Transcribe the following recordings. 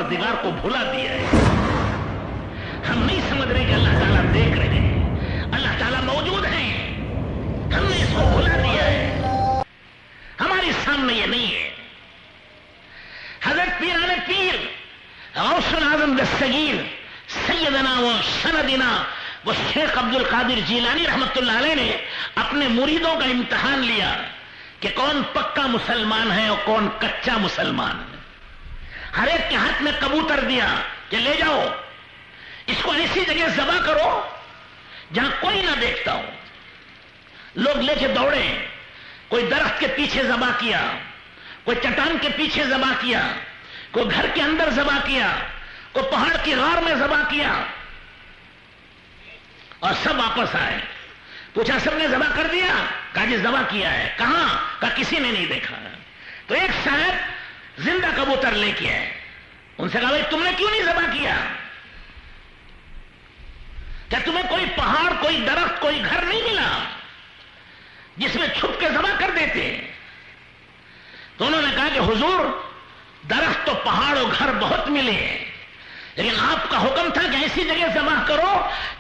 परवरदिगार को भुला दिया है। हम नहीं समझ रहे कि अल्लाह ताला देख रहे हैं, अल्लाह ताला मौजूद है, हमने इसको भुला दिया है, हमारे सामने ये नहीं है। हजरत पीराने पीर गौसुल आजम दस्तगीर सैयदना व सनदना वो शेख अब्दुल कादिर जीलानी रहमतुल्लाह अलैह ने अपने मुरीदों का इम्तिहान लिया कि कौन पक्का मुसलमान है और कौन कच्चा मुसलमान है। हर एक के हाथ में कबूतर दिया कि ले जाओ, इसको ऐसी जगह ज़बा करो जहां कोई ना देखता हो। लोग लेके दौड़े, कोई दरख्त के पीछे ज़बा किया, कोई चट्टान के पीछे ज़बा किया, कोई घर के अंदर ज़बा किया, कोई पहाड़ की गार में ज़बा किया, और सब वापस आए। पूछा सबने ज़बा कर दिया? कहा जी ज़बा किया है। कहां? कहा किसी ने नहीं देखा। तो एक साहब जिंदा कबूतर लेके आए, उनसे कहा भाई तुमने क्यों नहीं ज़बा किया? क्या तुम्हें कोई पहाड़, कोई दरख्त, कोई घर नहीं मिला जिसमें छुप के ज़बा कर देते? तो उन्होंने कहा कि हुजूर दरख्त तो पहाड़ और घर बहुत मिले, लेकिन आपका हुक्म था कि ऐसी जगह ज़बा करो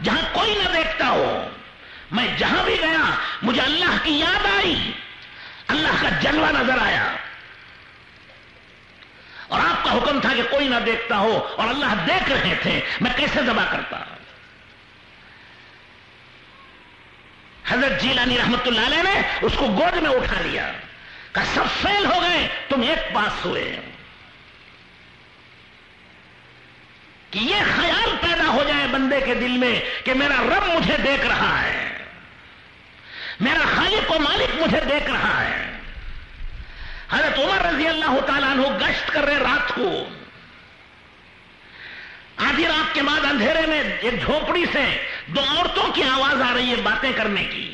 जहां कोई ना देखता हो। मैं जहां भी गया मुझे अल्लाह की याद आई, अल्लाह का जलवा नजर आया, और आपका हुक्म था कि कोई ना देखता हो और अल्लाह देख रहे थे, मैं कैसे ज़बा करता? हजरत जीलानी रहमतुल्लाह अलैह ने उसको गोद में उठा लिया, कहा सब फेल हो गए, तुम एक पास हुए। कि ये ख्याल पैदा हो जाए बंदे के दिल में कि मेरा रब मुझे देख रहा है, मेरा खालिक व मालिक मुझे देख रहा है। हजरत उमर रजी अल्लाह तआला अन्हु गश्त कर रहे रात को, आधी रात के बाद अंधेरे में एक झोपड़ी से दो औरतों की आवाज आ रही है बातें करने की।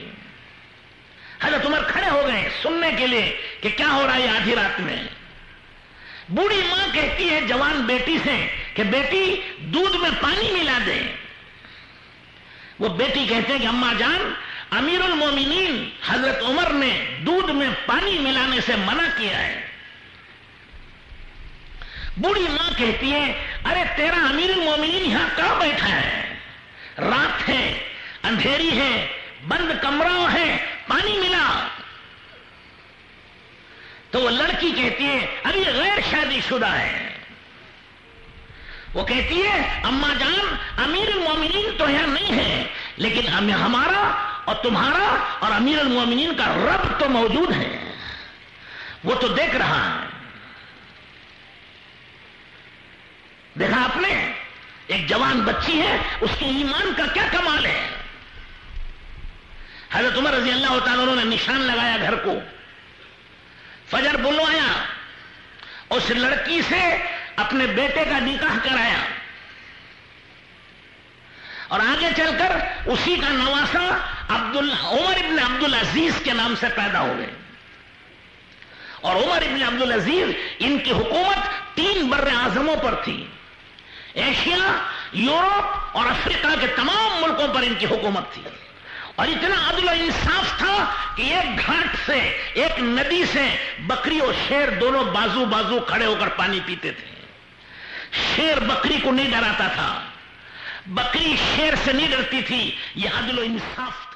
हजरत उमर खड़े हो गए सुनने के लिए कि क्या हो रहा है आधी रात में। बूढ़ी मां कहती है जवान बेटी से कि बेटी दूध में पानी मिला दे। वो बेटी कहते हैं कि अम्मा जान, अमीरुल मोमिनीन हजरत उमर ने दूध में पानी मिलाने से मना किया है। बूढ़ी मां कहती है अरे तेरा अमीरुल मोमिनीन यहां कहां बैठा है? रात है, अंधेरी है, बंद कमरा है, पानी मिला। तो वो लड़की कहती है अभी गैर शादीशुदा है। वो कहती है अम्मा जान, अमीरुल मोमिनीन तो यहां नहीं है, लेकिन हमारा और तुम्हारा और अमीरुल मोमिनीन का रब तो मौजूद है, वो तो देख रहा है। देखा आपने, एक जवान बच्ची है, उसके ईमान का क्या कमाल है। हजरत उमर रजी अल्लाह तआला अन्हु ने निशान लगाया घर को, फजर बुलवाया, उस लड़की से अपने बेटे का निकाह कराया, और आगे चलकर उसी का नवासा उमर इब्न अब्दुल अजीज के नाम से पैदा हो गए। और उमर इब्न अब्दुल अजीज, इनकी हुकूमत 3 बर्रे आजमों पर थी। एशिया, यूरोप और अफ्रीका के तमाम मुल्कों पर इनकी हुकूमत थी। और इतना अदल और इंसाफ था कि एक घाट से, एक नदी से बकरी और शेर दोनों बाजू बाजू खड़े होकर पानी पीते थे। शेर बकरी को नहीं डराता था, बकरी शेर से नहीं डरती थी। यह अदल और इंसाफ